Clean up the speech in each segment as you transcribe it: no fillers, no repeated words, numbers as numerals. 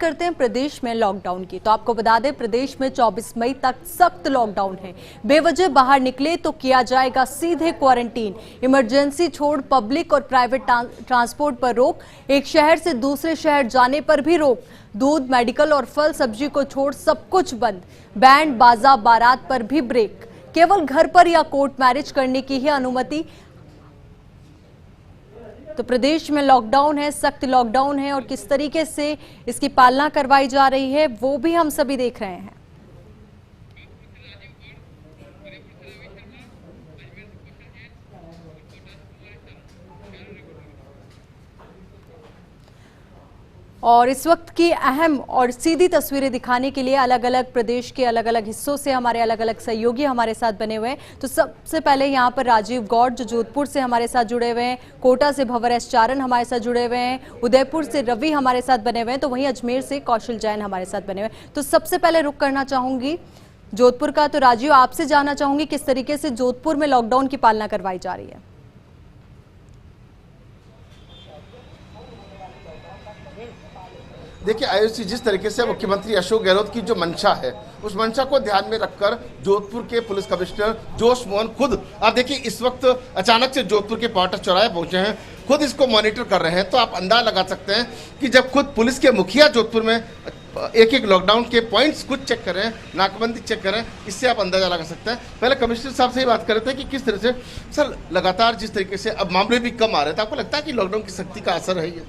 करते हैं प्रदेश में लॉकडाउन की। तो आपको बता दें, प्रदेश में 24 मई तक सख्त लॉकडाउन है। बेवजह बाहर निकले तो किया जाएगा सीधे क्वारंटीन। इमरजेंसी छोड़ पब्लिक और प्राइवेट ट्रांसपोर्ट पर रोक। एक शहर से दूसरे शहर जाने पर भी रोक। दूध, मेडिकल और फल सब्जी को छोड़ सब कुछ बंद। बैंड बाजा बारात पर भी ब्रेक। केवल घर पर या कोर्ट मैरिज करने की ही अनुमति। तो प्रदेश में लॉकडाउन है, सख्त लॉकडाउन है, और किस तरीके से इसकी पालना करवाई जा रही है वो भी हम सभी देख रहे हैं। और इस वक्त की अहम और सीधी तस्वीरें दिखाने के लिए अलग अलग प्रदेश के अलग अलग हिस्सों से हमारे अलग अलग सहयोगी हमारे साथ बने हुए हैं। तो सबसे पहले यहाँ पर राजीव गौड़ जो जोधपुर से हमारे साथ जुड़े हुए हैं, कोटा से भंवर एस चारण हमारे साथ जुड़े हुए हैं, उदयपुर से रवि हमारे साथ बने हुए हैं, तो वहीं अजमेर से कौशल जैन हमारे साथ बने हुए हैं। तो सबसे पहले रुख करना चाहूंगी जोधपुर का। तो राजीव, आपसे जानना चाहूंगी किस तरीके से जोधपुर में लॉकडाउन की पालना करवाई जा रही है। देखिए आयुष जी, जिस तरीके से मुख्यमंत्री अशोक गहलोत की जो मंशा है, उस मंशा को ध्यान में रखकर जोधपुर के पुलिस कमिश्नर जोश मोहन खुद, आप देखिए इस वक्त अचानक से जोधपुर के पाटा चौराहे पहुंचे हैं, खुद इसको मॉनिटर कर रहे हैं। तो आप अंदाजा लगा सकते हैं कि जब खुद पुलिस के मुखिया जोधपुर में एक एक लॉकडाउन के पॉइंट्स खुद चेक कर रहे हैं, नाकाबंदी चेक कर रहे हैं, इससे आप अंदाजा लगा सकते हैं। पहले कमिश्नर साहब से ही बात कर रहे थे कि किस तरह से सर लगातार जिस तरीके से अब मामले भी कम आ रहे थे, आपको लगता है कि लॉकडाउन की सख्ती का असर है ये?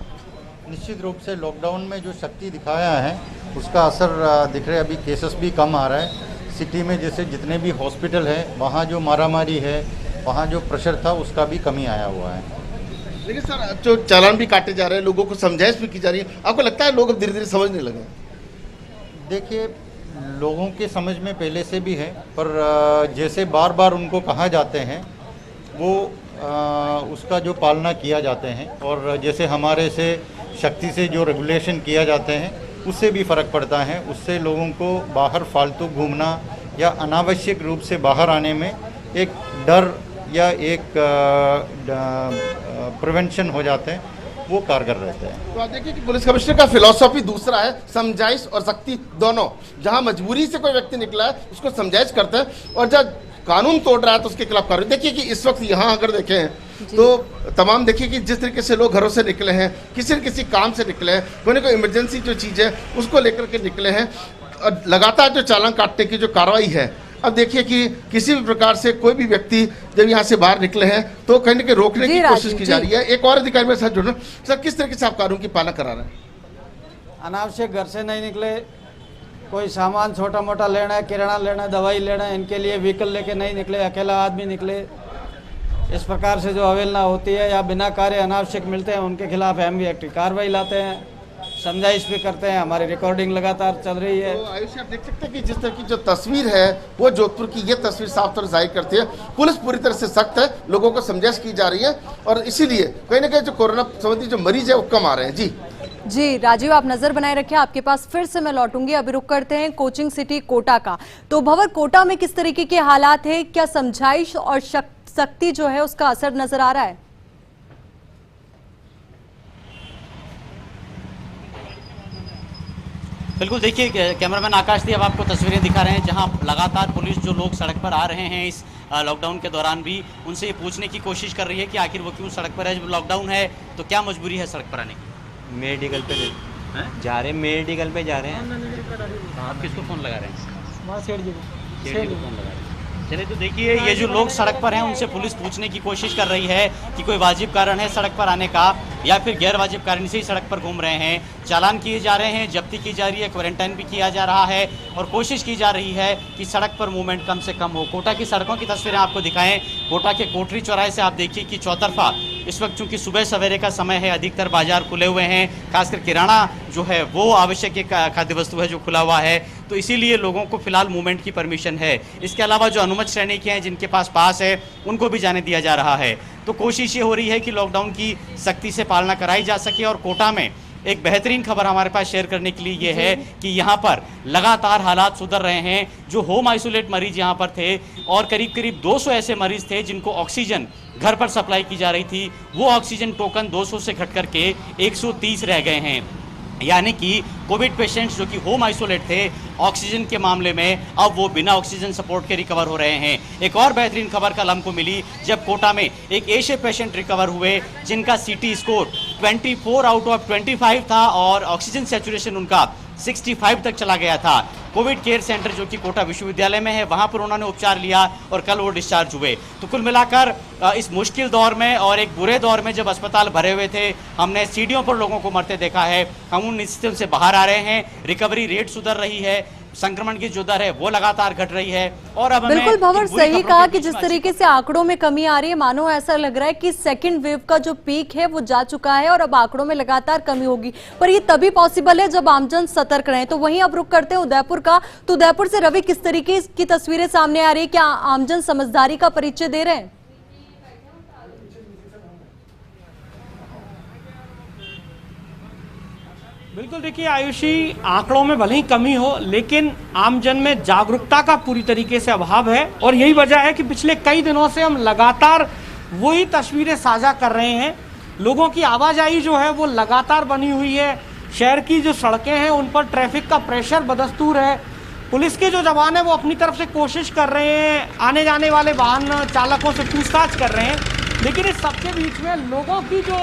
निश्चित रूप से लॉकडाउन में जो शक्ति दिखाया है उसका असर दिख रहा है। अभी केसेस भी कम आ रहा है सिटी में। जैसे जितने भी हॉस्पिटल है वहाँ जो मारामारी है, वहाँ जो प्रेशर था उसका भी कमी आया हुआ है। लेकिन सर जो चालान भी काटे जा रहे हैं, लोगों को समझाइश भी की जा रही है, आपको लगता है लोग अब धीरे धीरे समझने लगे? देखिए, लोगों के समझ में पहले से भी है, पर जैसे बार बार उनको कहा जाते हैं वो उसका जो पालना किया जाते हैं, और जैसे हमारे से शक्ति से जो रेगुलेशन किया जाते हैं उससे भी फ़र्क पड़ता है। उससे लोगों को बाहर फालतू घूमना या अनावश्यक रूप से बाहर आने में एक डर या एक प्रिवेंशन हो जाते हैं, वो कारगर रहते हैं। तो आप देखिए कि पुलिस कमिश्नर का फिलॉसफी दूसरा है, समझाइश और सख्ती दोनों। जहां मजबूरी से कोई व्यक्ति निकला है उसको समझाइश करते हैं, और जब कानून तोड़ रहा है तो उसके खिलाफ कार्रवाई। देखिए कि इस वक्त यहाँ अगर देखें तो तमाम, देखिए कि जिस तरीके से लोग घरों से निकले हैं, किसी न किसी काम से निकले हैं, कोई ना कोई इमरजेंसी जो चीज़ है उसको लेकर के निकले हैं, और लगातार जो चालान काटने की जो कार्रवाई है, अब देखिए कि किसी भी प्रकार से कोई भी व्यक्ति जब यहाँ से बाहर निकले हैं तो कहीं ना कहीं रोकने की कोशिश की जा रही है। एक और अधिकारी मेरे साथ जुड़ना सर, किस तरीके से आप कानून की पालना करा रहे हैं? अनावश्यक घर से नहीं निकले, कोई सामान छोटा मोटा लेना है, किराना लेना है, दवाई लेना है, इनके लिए व्हीकल लेके नहीं निकले, अकेला आदमी निकले। इस प्रकार से जो अवहेलना होती है या बिना कार्य अनावश्यक मिलते हैं उनके खिलाफ हम भी एक्टिव कार्रवाई लाते हैं, समझाइश भी करते हैं। हमारी रिकॉर्डिंग लगातार चल रही है। तो आयुष, आप देख सकते हैं कि जिस तरह की जो तस्वीर है वो जोधपुर की ये तस्वीर साफ तौर जाहिर करती है। पुलिस पूरी तरह से सख्त है, लोगों को समझाइश की जा रही है, और इसीलिए कहीं ना कहीं जो कोरोना संबंधी जो मरीज है वो कम आ रहे हैं। जी राजीव, आप नजर बनाए रखें, आपके पास फिर से मैं लौटूंगी। अभी रुक करते हैं कोचिंग सिटी कोटा का। तो भंवर, कोटा में किस तरीके के हालात है? क्या समझाइश और सख्ती जो है उसका असर नजर आ रहा है? बिल्कुल, देखिए कैमरामैन आकाश दी अब आपको तस्वीरें दिखा रहे हैं जहां लगातार पुलिस जो लोग सड़क पर आ रहे हैं इस लॉकडाउन के दौरान भी उनसे ये पूछने की कोशिश कर रही है कि आखिर वो क्यों सड़क पर है। जब लॉकडाउन है तो क्या मजबूरी है सड़क पर आने की? मेडिकल पे जा रहे हैं, मेडिकल पे जा रहे हैं। आप किसको फ़ोन लगा रहे हैं? सेठ जी को फ़ोन लगा रहे हैं। चलिए, तो देखिए ये जो लोग सड़क पर हैं उनसे पुलिस पूछने की कोशिश कर रही है कि कोई वाजिब कारण है सड़क पर आने का या फिर गैर वाजिब कारण से ही सड़क पर घूम रहे हैं। चालान किए जा रहे हैं, जब्ती की जा रही है, क्वारंटाइन भी किया जा रहा है, और कोशिश की जा रही है कि सड़क पर मूवमेंट कम से कम हो। कोटा की सड़कों की तस्वीरें आपको दिखाएं। कोटा के कोटरी चौराहे से आप देखिए कि चौतरफा इस वक्त चूंकि सुबह सवेरे का समय है, अधिकतर बाजार खुले हुए हैं, खासकर किराना जो है वो आवश्यक एक खाद्य वस्तु है जो खुला हुआ है, तो इसीलिए लोगों को फिलहाल मूवमेंट की परमिशन है। इसके अलावा जो अनुमत श्रेणी के हैं, जिनके पास पास है, उनको भी जाने दिया जा रहा है। तो कोशिश ये हो रही है कि लॉकडाउन की सख्ती से पालना कराई जा सके। और कोटा में एक बेहतरीन खबर हमारे पास शेयर करने के लिए ये है कि यहाँ पर लगातार हालात सुधर रहे हैं। जो होम आइसोलेट मरीज यहाँ पर थे, और करीब करीब 200 ऐसे मरीज थे जिनको ऑक्सीजन घर पर सप्लाई की जा रही थी, वो ऑक्सीजन टोकन 200 से घट करके 130 रह गए हैं। यानी कि कोविड पेशेंट्स जो कि होम आइसोलेट थे ऑक्सीजन के मामले में, अब वो बिना ऑक्सीजन सपोर्ट के रिकवर हो रहे हैं। एक और बेहतरीन खबर कल हमको मिली जब कोटा में एक एशिया पेशेंट रिकवर हुए जिनका सीटी स्कोर 24 आउट ऑफ 25 था और ऑक्सीजन सैचुरेशन उनका 65 तक चला गया था। कोविड केयर सेंटर जो कि कोटा विश्वविद्यालय में है वहां पर उन्होंने उपचार लिया और कल वो डिस्चार्ज हुए। तो कुल मिलाकर इस मुश्किल दौर में और एक बुरे दौर में जब अस्पताल भरे हुए थे, हमने सीढ़ियों पर लोगों को मरते देखा है। हम उन स्थितियों से बाहर आ रहे हैं, रिकवरी रेट सुधर रही है, संक्रमण की जो दर है वो लगातार घट रही है। और अब बिल्कुल भंवर, सही कहा कि जिस तरीके से आंकड़ों में कमी आ रही है, मानो ऐसा लग रहा है कि सेकंड वेव का जो पीक है वो जा चुका है और अब आंकड़ों में लगातार कमी होगी। पर ये तभी पॉसिबल है जब आमजन सतर्क रहे। तो वहीं अब रुक करते हैं उदयपुर का। तो उदयपुर से रवि, किस तरीके की तस्वीरें सामने आ रही है? क्या आमजन समझदारी का परिचय दे रहे हैं? बिल्कुल, देखिए आयुषी, आंकड़ों में भले ही कमी हो लेकिन आमजन में जागरूकता का पूरी तरीके से अभाव है और यही वजह है कि पिछले कई दिनों से हम लगातार वही तस्वीरें साझा कर रहे हैं। लोगों की आवाजाही जो है वो लगातार बनी हुई है। शहर की जो सड़कें हैं उन पर ट्रैफिक का प्रेशर बदस्तूर है। पुलिस के जो जवान हैं वो अपनी तरफ से कोशिश कर रहे हैं, आने जाने वाले वाहन चालकों से पूछताछ कर रहे हैं, लेकिन इस सबके बीच में लोगों की जो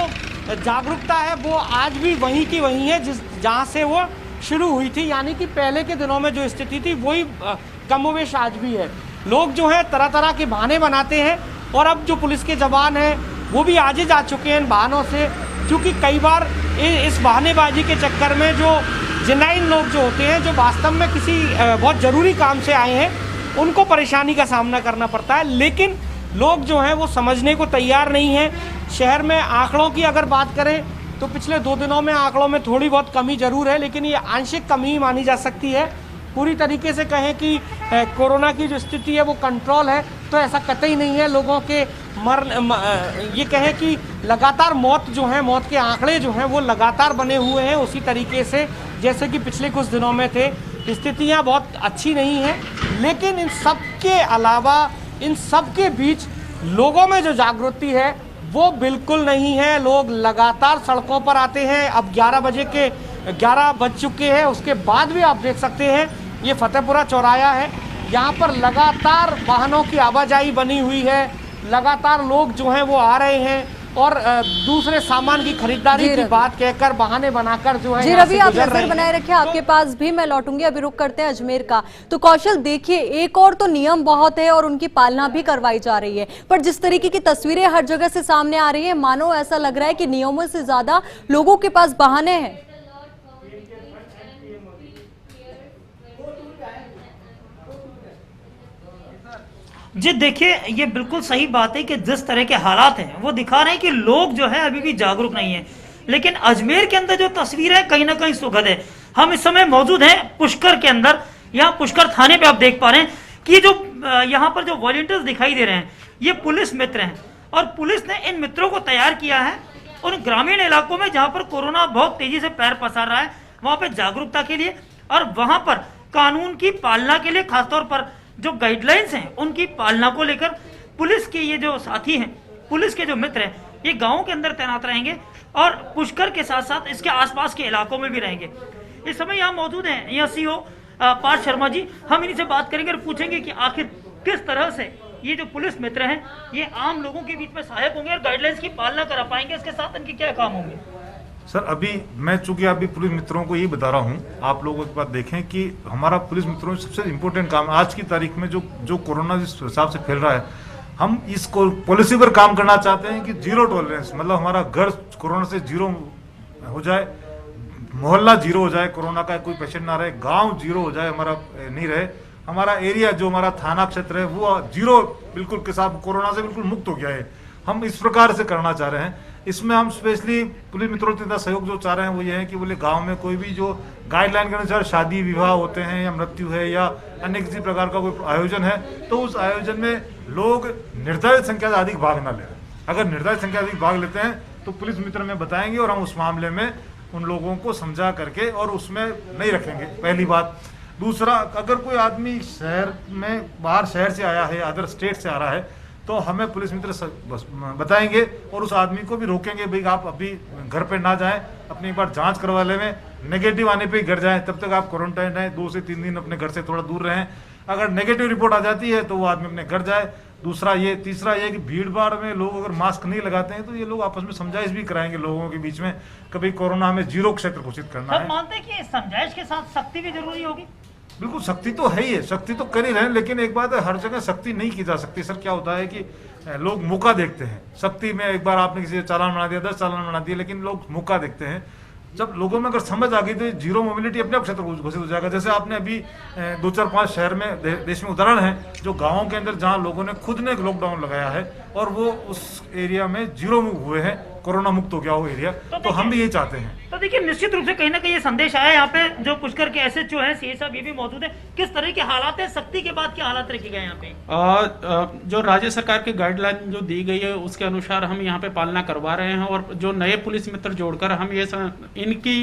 जागरूकता है वो आज भी वहीं की वहीं है जहां से वो शुरू हुई थी। यानी कि पहले के दिनों में जो स्थिति थी वही कमोवेश आज भी है। लोग जो है तरह तरह के बहाने बनाते हैं और अब जो पुलिस के जवान हैं वो भी आज ही जा चुके हैं इन बहानों से, क्योंकि कई बार इस बहानेबाजी के चक्कर में जो जेन्युइन लोग जो होते हैं, जो वास्तव में किसी बहुत ज़रूरी काम से आए हैं, उनको परेशानी का सामना करना पड़ता है। लेकिन लोग जो हैं वो समझने को तैयार नहीं हैं। शहर में आंकड़ों की अगर बात करें तो पिछले 2 दिनों में आंकड़ों में थोड़ी बहुत कमी जरूर है, लेकिन ये आंशिक कमी मानी जा सकती है। पूरी तरीके से कहें कि कोरोना की जो स्थिति है वो कंट्रोल है तो ऐसा कतई नहीं है। लोगों के ये कहें कि लगातार मौत के आंकड़े जो हैं वो लगातार बने हुए हैं उसी तरीके से जैसे कि पिछले कुछ दिनों में थे। स्थितियाँ बहुत अच्छी नहीं हैं, लेकिन इन सब के अलावा, इन सब के बीच लोगों में जो जागृति है वो बिल्कुल नहीं है। लोग लगातार सड़कों पर आते हैं। अब 11 बज चुके हैं, उसके बाद भी आप देख सकते हैं ये फतेहपुरा चौराहा है, यहाँ पर लगातार वाहनों की आवाजाही बनी हुई है। लगातार लोग जो हैं वो आ रहे हैं और दूसरे सामान की खरीदारी की बात कहकर बहाने बनाकर जो है। जी रवि, आप नजर बनाए रखिए, आपके पास भी मैं लौटूंगी। अभी रुक करते हैं अजमेर का। तो कौशल, देखिए एक और तो नियम बहुत है और उनकी पालना भी करवाई जा रही है, पर जिस तरीके की तस्वीरें हर जगह से सामने आ रही है, मानो ऐसा लग रहा है कि नियमों से ज्यादा लोगों के पास बहाने हैं। जी देखिए, ये बिल्कुल सही बात है कि जिस तरह के हालात हैं वो दिखा रहे हैं कि लोग जो है अभी भी जागरूक नहीं है। लेकिन अजमेर के अंदर जो तस्वीर है कहीं ना कहीं सुखद है। हम इस समय मौजूद हैं पुष्कर के अंदर। यहाँ पुष्कर थाने पे आप देख पा रहे हैं कि जो यहाँ पर जो वॉलंटियर्स दिखाई दे रहे हैं ये पुलिस मित्र हैं और पुलिस ने इन मित्रों को तैयार किया है उन ग्रामीण इलाकों में जहाँ पर कोरोना बहुत तेजी से पैर पसार रहा है वहाँ पर जागरूकता के लिए और वहाँ पर कानून की पालना के लिए, खासतौर पर जो गाइडलाइंस हैं उनकी पालना को लेकर पुलिस के ये जो साथी हैं, पुलिस के जो मित्र हैं, ये गांवों के अंदर तैनात रहेंगे और पुष्कर के साथ साथ इसके आसपास के इलाकों में भी रहेंगे। इस समय यहाँ मौजूद हैं यहाँ सीओ पार्थ शर्मा जी। हम इन्हीं से बात करेंगे और पूछेंगे कि आखिर किस तरह से ये जो पुलिस मित्र हैं ये आम लोगों के बीच में सहायक होंगे और गाइडलाइंस की पालना करा पाएंगे, इसके साथ इनके क्या काम होंगे। सर अभी मैं चूंकि अभी पुलिस मित्रों को ये बता रहा हूँ, आप लोगों के पास देखें कि हमारा पुलिस मित्रों में सबसे इम्पोर्टेंट काम आज की तारीख में जो कोरोना जिस हिसाब से फैल रहा है, हम इस पॉलिसी पर काम करना चाहते हैं कि 0 टॉलरेंस, मतलब हमारा घर कोरोना से 0 हो जाए, मोहल्ला 0 हो जाए, कोरोना का कोई पेशेंट ना रहे, गांव 0 हो जाए, हमारा नहीं रहे, हमारा एरिया जो हमारा थाना क्षेत्र है वो 0 बिल्कुल के साथ कोरोना से बिल्कुल मुक्त हो गया है। हम इस प्रकार से करना चाह रहे हैं। इसमें हम स्पेशली पुलिस मित्रों के साथ सहयोग जो चाह रहे हैं वो ये है कि बोले गांव में कोई भी जो गाइडलाइन के अनुसार शादी विवाह होते हैं या मृत्यु है या अन्य किसी प्रकार का कोई आयोजन है तो उस आयोजन में लोग निर्धारित संख्या से अधिक भाग ना लें। अगर निर्धारित संख्या अधिक भाग लेते हैं तो पुलिस मित्र में बताएंगे और हम उस मामले में उन लोगों को समझा करके और उसमें नहीं रखेंगे, पहली बात। दूसरा, अगर कोई आदमी शहर में बाहर शहर से आया है, अदर स्टेट से आ रहा है, तो हमें पुलिस मित्र बताएंगे और उस आदमी को भी रोकेंगे, भाई आप अभी घर पे ना जाएं, अपनी एक बार जांच करवा लें नेगेटिव आने पे ही घर जाएं, तब तक आप क्वारंटाइन रहें, 2 से 3 दिन अपने घर से थोड़ा दूर रहें। अगर नेगेटिव रिपोर्ट आ जाती है तो वो आदमी अपने घर जाए। दूसरा ये, तीसरा ये कि भीड़ भाड़ में लोग अगर मास्क नहीं लगाते हैं तो ये लोग आपस में समझाइश भी कराएंगे लोगों के बीच में, कभी कोरोना हमें 0 क्षेत्र घोषित करना सब है। मानते हैं कि समझाइश के साथ सख्ती भी जरूरी होगी। बिल्कुल, सख्ती तो है ही है, सख्ती तो कर ही रहे हैं, लेकिन एक बात है, हर जगह सख्ती नहीं की जा सकती। सर क्या होता है कि लोग मौका देखते हैं। सख्ती में एक बार आपने किसी चालान बना दिया, 10 चालान बना दिए, लेकिन लोग मौका देखते हैं। जब लोगों में अगर समझ आ गई तो 0 मोबिलिटी अपने आप क्षेत्र घोषित हो जाएगा। जैसे आपने अभी 2, 4, 5 शहर में देश में उदाहरण है जो गाँव के अंदर जहाँ लोगों ने खुद ने लॉकडाउन लगाया है और वो उस एरिया में 0 हुए हैं, कोरोना मुक्त हो गया वो एरिया। तो हम भी यही चाहते हैं। तो देखिए निश्चित रूप से कहीं ना कहीं ये संदेश आया यहाँ पे जो पुष्कर के एसएचओ है, सीए साहब ये भी मौजूद है। किस तरह के हालात है, सख्ती के बाद क्या हालात रखे गए यहाँ पे? जो राज्य सरकार की गाइडलाइन जो दी गई है उसके अनुसार हम यहाँ पे पालना करवा रहे हैं और जो नए पुलिस मित्र जोड़कर हम ये इनकी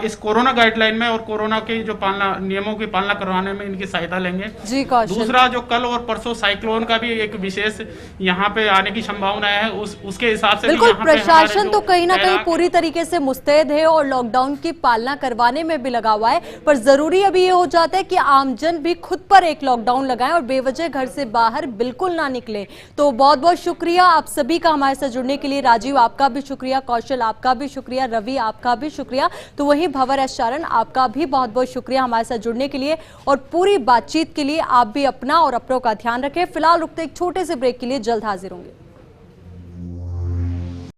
इस कोरोना गाइडलाइन में और कोरोना के जो पालना नियमों की पालना करवाने में इनकी सहायता लेंगे। जी कौशल। दूसरा जो कल और परसों साइक्लोन का भी एक विशेष यहाँ पे आने की संभावना है, उसके हिसाब से बिल्कुल प्रशासन तो कहीं ना कहीं पूरी तरीके से मुस्तैद है और लॉकडाउन की पालना करवाने में भी लगा हुआ है, पर जरूरी अभी ये हो जाता है कि आमजन भी खुद पर एक लॉकडाउन लगाएं और बेवजह घर से बाहर बिल्कुल ना निकलें। तो बहुत बहुत शुक्रिया आप सभी का हमारे साथ जुड़ने के लिए। राजीव आपका भी शुक्रिया, कौशल आपका भी शुक्रिया, रवि आपका भी शुक्रिया, तो वहीं भंवर एस चारण आपका भी बहुत बहुत शुक्रिया हमारे साथ जुड़ने के लिए और पूरी बातचीत के लिए। आप भी अपना और अपनों का ध्यान रखें। फिलहाल रुकते एक छोटे से ब्रेक के लिए, जल्द हाजिर होंगे।